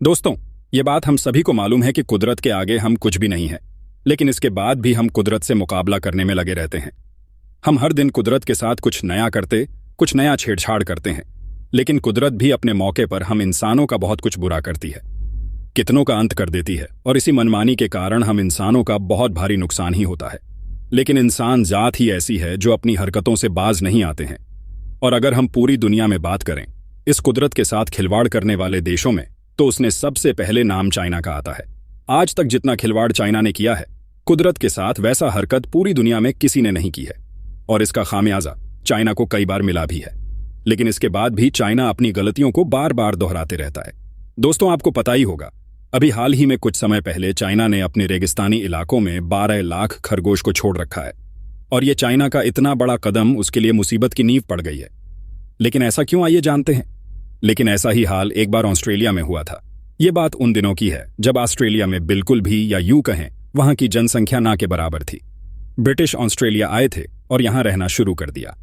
दोस्तों, ये बात हम सभी को मालूम है कि कुदरत के आगे हम कुछ भी नहीं है, लेकिन इसके बाद भी हम कुदरत से मुकाबला करने में लगे रहते हैं। हम हर दिन कुदरत के साथ कुछ नया करते, कुछ नया छेड़छाड़ करते हैं, लेकिन कुदरत भी अपने मौके पर हम इंसानों का बहुत कुछ बुरा करती है, कितनों का अंत कर देती है, और इसी मनमानी के कारण हम इंसानों का बहुत भारी नुकसान ही होता है। लेकिन इंसान जात ही ऐसी है जो अपनी हरकतों से बाज नहीं आते हैं। और अगर हम पूरी दुनिया में बात करें इस कुदरत के साथ खिलवाड़ करने वाले देशों में, तो उसने सबसे पहले नाम चाइना का आता है। आज तक जितना खिलवाड़ चाइना ने किया है कुदरत के साथ, वैसा हरकत पूरी दुनिया में किसी ने नहीं की है, और इसका खामियाजा चाइना को कई बार मिला भी है। लेकिन इसके बाद भी चाइना अपनी गलतियों को बार बार दोहराते रहता है। दोस्तों, आपको पता ही होगा, अभी हाल ही में कुछ समय पहले चाइना ने अपने रेगिस्तानी इलाकों में 12 लाख खरगोश को छोड़ रखा है, और यह चाइना का इतना बड़ा कदम उसके लिए मुसीबत की नींव पड़ गई है। लेकिन ऐसा क्यों, आइए जानते हैं। लेकिन ऐसा ही हाल एक बार ऑस्ट्रेलिया में हुआ था। ये बात उन दिनों की है जब ऑस्ट्रेलिया में बिल्कुल भी, या यूं कहें, वहां की जनसंख्या ना के बराबर थी। ब्रिटिश ऑस्ट्रेलिया आए थे और यहां रहना शुरू कर दिया।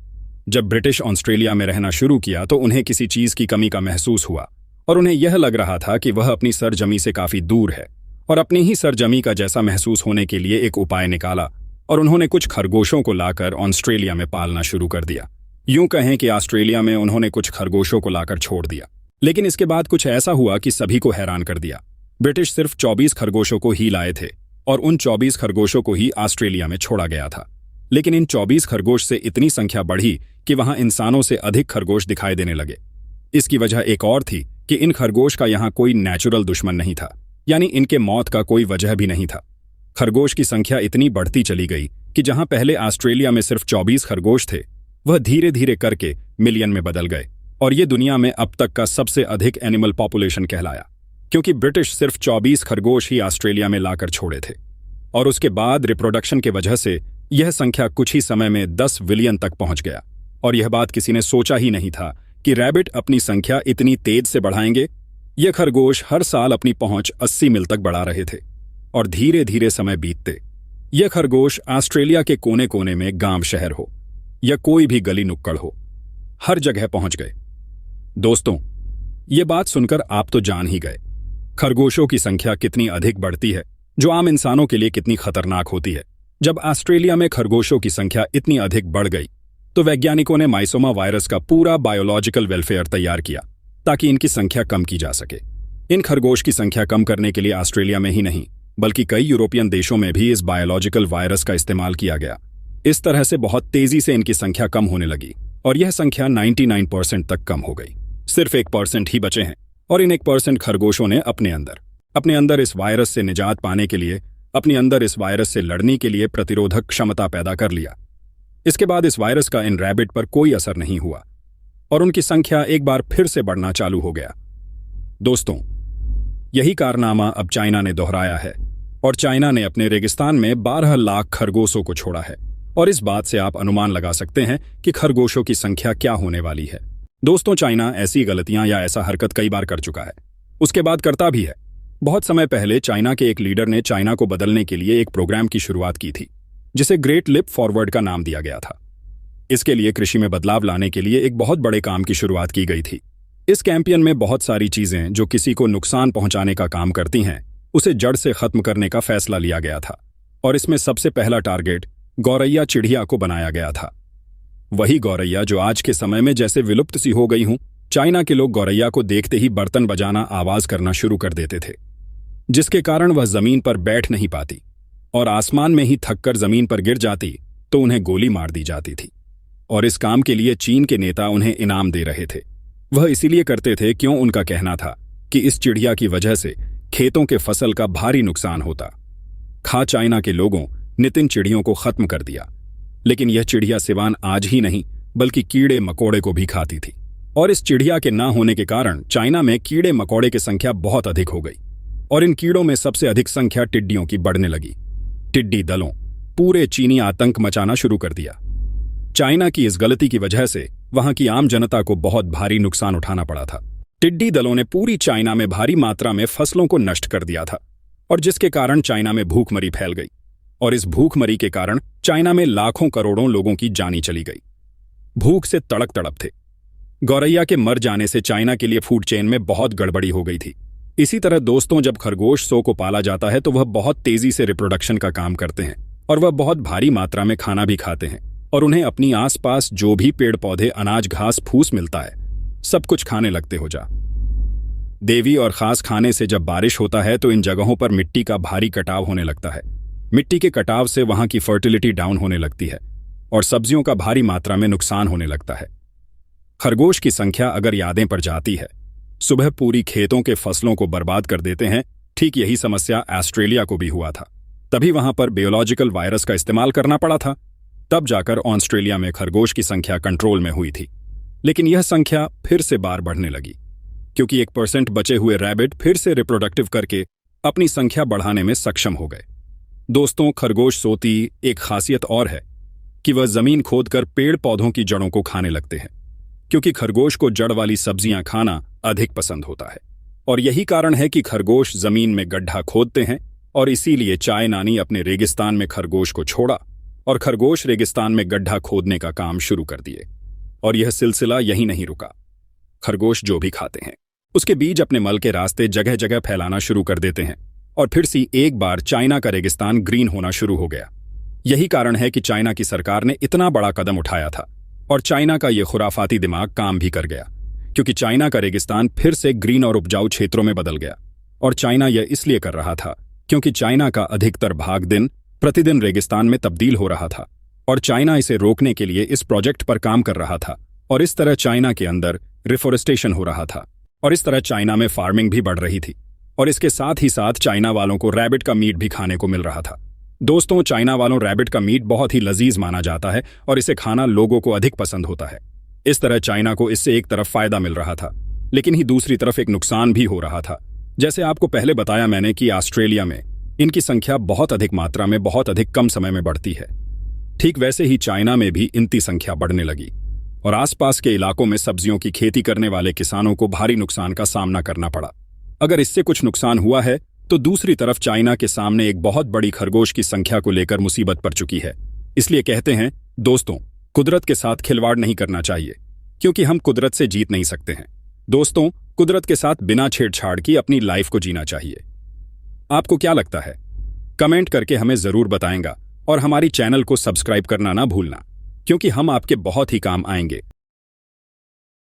जब ब्रिटिश ऑस्ट्रेलिया में रहना शुरू किया तो उन्हें किसी चीज की कमी का महसूस हुआ, और उन्हें यह लग रहा था कि वह अपनी सरजमी से काफी दूर है, और अपनी ही सरजमी का जैसा महसूस होने के लिए एक उपाय निकाला, और उन्होंने कुछ खरगोशों को लाकर ऑस्ट्रेलिया में पालना शुरू कर दिया। यूं कहें कि ऑस्ट्रेलिया में उन्होंने कुछ खरगोशों को लाकर छोड़ दिया। लेकिन इसके बाद कुछ ऐसा हुआ कि सभी को हैरान कर दिया। ब्रिटिश सिर्फ 24 खरगोशों को ही लाए थे, और उन 24 खरगोशों को ही ऑस्ट्रेलिया में छोड़ा गया था। लेकिन इन 24 खरगोश से इतनी संख्या बढ़ी कि वहां इंसानों से अधिक खरगोश दिखाई देने लगे। इसकी वजह एक और थी कि इन खरगोश का यहां कोई नेचुरल दुश्मन नहीं था, यानी इनके मौत का कोई वजह भी नहीं था। खरगोश की संख्या इतनी बढ़ती चली गई कि जहां पहले ऑस्ट्रेलिया में सिर्फ 24 खरगोश थे, वह धीरे धीरे करके मिलियन में बदल गए, और ये दुनिया में अब तक का सबसे अधिक एनिमल पॉपुलेशन कहलाया, क्योंकि ब्रिटिश सिर्फ 24 खरगोश ही ऑस्ट्रेलिया में लाकर छोड़े थे। और उसके बाद रिप्रोडक्शन के वजह से यह संख्या कुछ ही समय में 10 बिलियन तक पहुंच गया। और यह बात किसी ने सोचा ही नहीं था कि रैबिट अपनी संख्या इतनी तेज से बढ़ाएंगे। ये खरगोश हर साल अपनी पहुंच 80 मील तक बढ़ा रहे थे, और धीरे धीरे समय बीतते ये खरगोश ऑस्ट्रेलिया के कोने कोने में, गांव शहर हो या कोई भी गली नुक्कड़ हो, हर जगह पहुंच गए। दोस्तों, ये बात सुनकर आप तो जान ही गए खरगोशों की संख्या कितनी अधिक बढ़ती है, जो आम इंसानों के लिए कितनी खतरनाक होती है। जब ऑस्ट्रेलिया में खरगोशों की संख्या इतनी अधिक बढ़ गई तो वैज्ञानिकों ने माइसोमा वायरस का पूरा बायोलॉजिकल वेलफेयर तैयार किया ताकि इनकी संख्या कम की जा सके। इन खरगोश की संख्या कम करने के लिए ऑस्ट्रेलिया में ही नहीं बल्कि कई यूरोपियन देशों में भी इस बायोलॉजिकल वायरस का इस्तेमाल किया गया। इस तरह से बहुत तेजी से इनकी संख्या कम होने लगी, और यह संख्या 99% तक कम हो गई। सिर्फ 1% ही बचे हैं, और इन 1% खरगोशों ने अपने अंदर इस वायरस से निजात पाने के लिए, अपने अंदर इस वायरस से लड़ने के लिए प्रतिरोधक क्षमता पैदा कर लिया। इसके बाद इस वायरस का इन रैबिट पर कोई असर नहीं हुआ, और उनकी संख्या एक बार फिर से बढ़ना चालू हो गया। दोस्तों, यही कारनामा अब चाइना ने दोहराया है, और चाइना ने अपने रेगिस्तान में 12 लाख खरगोशों को छोड़ा है। और इस बात से आप अनुमान लगा सकते हैं कि खरगोशों की संख्या क्या होने वाली है। दोस्तों, चाइना ऐसी गलतियां या ऐसा हरकत कई बार कर चुका है, उसके बाद करता भी है। बहुत समय पहले चाइना के एक लीडर ने चाइना को बदलने के लिए एक प्रोग्राम की शुरुआत की थी, जिसे ग्रेट लिप फॉरवर्ड का नाम दिया गया था। इसके लिए कृषि में बदलाव लाने के लिए एक बहुत बड़े काम की शुरुआत की गई थी। इस कैंपेन में बहुत सारी चीजें जो किसी को नुकसान पहुंचाने का काम करती हैं, उसे जड़ से खत्म करने का फैसला लिया गया था। और इसमें सबसे पहला टारगेट गौरैया चिड़िया को बनाया गया था। वही गौरैया जो आज के समय में जैसे विलुप्त सी हो गई हूं। चाइना के लोग गौरैया को देखते ही बर्तन बजाना, आवाज करना शुरू कर देते थे, जिसके कारण वह जमीन पर बैठ नहीं पाती, और आसमान में ही थककर जमीन पर गिर जाती तो उन्हें गोली मार दी जाती थी। और इस काम के लिए चीन के नेता उन्हें इनाम दे रहे थे। वह इसीलिए करते थे क्यों उनका कहना था कि इस चिड़िया की वजह से खेतों के फसल का भारी नुकसान होता। चाइना के लोगों ने इन चिड़ियों को खत्म कर दिया। लेकिन यह चिड़िया सिवान आज ही नहीं बल्कि कीड़े मकोड़े को भी खाती थी, और इस चिड़िया के ना होने के कारण चाइना में कीड़े मकोड़े की संख्या बहुत अधिक हो गई, और इन कीड़ों में सबसे अधिक संख्या टिड्डियों की बढ़ने लगी। टिड्डी दलों पूरे चीनी आतंक मचाना शुरू कर दिया। चाइना की इस गलती की वजह से वहां की आम जनता को बहुत भारी नुकसान उठाना पड़ा था। टिड्डी दलों ने पूरी चाइना में भारी मात्रा में फसलों को नष्ट कर दिया था, और जिसके कारण चाइना में भूखमरी फैल गई, और इस भूखमरी के कारण चाइना में लाखों करोड़ों लोगों की जानी चली गई। भूख से तड़प थे। गौरैया के मर जाने से चाइना के लिए फूड चेन में बहुत गड़बड़ी हो गई थी। इसी तरह दोस्तों, जब खरगोश सो को पाला जाता है तो वह बहुत तेजी से रिप्रोडक्शन का काम करते हैं और वह बहुत भारी मात्रा में खाना भी खाते हैं और उन्हें अपनी आसपास जो भी पेड़ पौधे, अनाज, घास फूस मिलता है सब कुछ खाने लगते हो जा। देवी और खास खाने से जब बारिश होता है तो इन जगहों पर मिट्टी का भारी कटाव होने लगता है। मिट्टी के कटाव से वहां की फर्टिलिटी डाउन होने लगती है और सब्जियों का भारी मात्रा में नुकसान होने लगता है। खरगोश की संख्या अगर यादें पर जाती है, सुबह पूरी खेतों के फसलों को बर्बाद कर देते हैं। ठीक यही समस्या ऑस्ट्रेलिया को भी हुआ था, तभी वहां पर बायोलॉजिकल वायरस का इस्तेमाल करना पड़ा था। तब जाकर ऑस्ट्रेलिया में खरगोश की संख्या कंट्रोल में हुई थी। लेकिन यह संख्या फिर से बार बढ़ने लगी क्योंकि 1% बचे हुए रैबिट फिर से रिप्रोडक्टिव करके अपनी संख्या बढ़ाने में सक्षम हो गए। दोस्तों, खरगोश सोती एक खासियत और है कि वह जमीन खोदकर पेड़ पौधों की जड़ों को खाने लगते हैं, क्योंकि खरगोश को जड़ वाली सब्जियां खाना अधिक पसंद होता है। और यही कारण है कि खरगोश जमीन में गड्ढा खोदते हैं और इसीलिए चाय नानी अपने रेगिस्तान में खरगोश को छोड़ा और खरगोश रेगिस्तान में गड्ढा खोदने का काम शुरू कर दिए। और यह सिलसिला यहीं नहीं रुका। खरगोश जो भी खाते हैं उसके बीज अपने मल के रास्ते जगह जगह फैलाना शुरू कर देते हैं और फिर से एक बार चाइना का रेगिस्तान ग्रीन होना शुरू हो गया। यही कारण है कि चाइना की सरकार ने इतना बड़ा कदम उठाया था और चाइना का यह खुराफाती दिमाग काम भी कर गया, क्योंकि चाइना का रेगिस्तान फिर से ग्रीन और उपजाऊ क्षेत्रों में बदल गया। और चाइना यह इसलिए कर रहा था क्योंकि चाइना का अधिकतर भाग दिन प्रतिदिन रेगिस्तान में तब्दील हो रहा था और चाइना इसे रोकने के लिए इस प्रोजेक्ट पर काम कर रहा था। और इस तरह चाइना के अंदर रिफोरेस्टेशन हो रहा था और इस तरह चाइना में फार्मिंग भी बढ़ रही थी और इसके साथ ही साथ चाइना वालों को रैबिट का मीट भी खाने को मिल रहा था। दोस्तों, चाइना वालों रैबिट का मीट बहुत ही लजीज माना जाता है और इसे खाना लोगों को अधिक पसंद होता है। इस तरह चाइना को इससे एक तरफ फायदा मिल रहा था, लेकिन ही दूसरी तरफ एक नुकसान भी हो रहा था। जैसे आपको पहले बताया मैंने कि ऑस्ट्रेलिया में इनकी संख्या बहुत अधिक मात्रा में बहुत अधिक कम समय में बढ़ती है, ठीक वैसे ही चाइना में भी इनकी संख्या बढ़ने लगी और आसपास के इलाकों में सब्जियों की खेती करने वाले किसानों को भारी नुकसान का सामना करना पड़ा। अगर इससे कुछ नुकसान हुआ है तो दूसरी तरफ चाइना के सामने एक बहुत बड़ी खरगोश की संख्या को लेकर मुसीबत पड़ चुकी है। इसलिए कहते हैं दोस्तों, कुदरत के साथ खिलवाड़ नहीं करना चाहिए, क्योंकि हम कुदरत से जीत नहीं सकते हैं। दोस्तों, कुदरत के साथ बिना छेड़छाड़ की अपनी लाइफ को जीना चाहिए। आपको क्या लगता है? कमेंट करके हमें जरूर बताएंगा और हमारी चैनल को सब्सक्राइब करना ना भूलना, क्योंकि हम आपके बहुत ही काम आएंगे।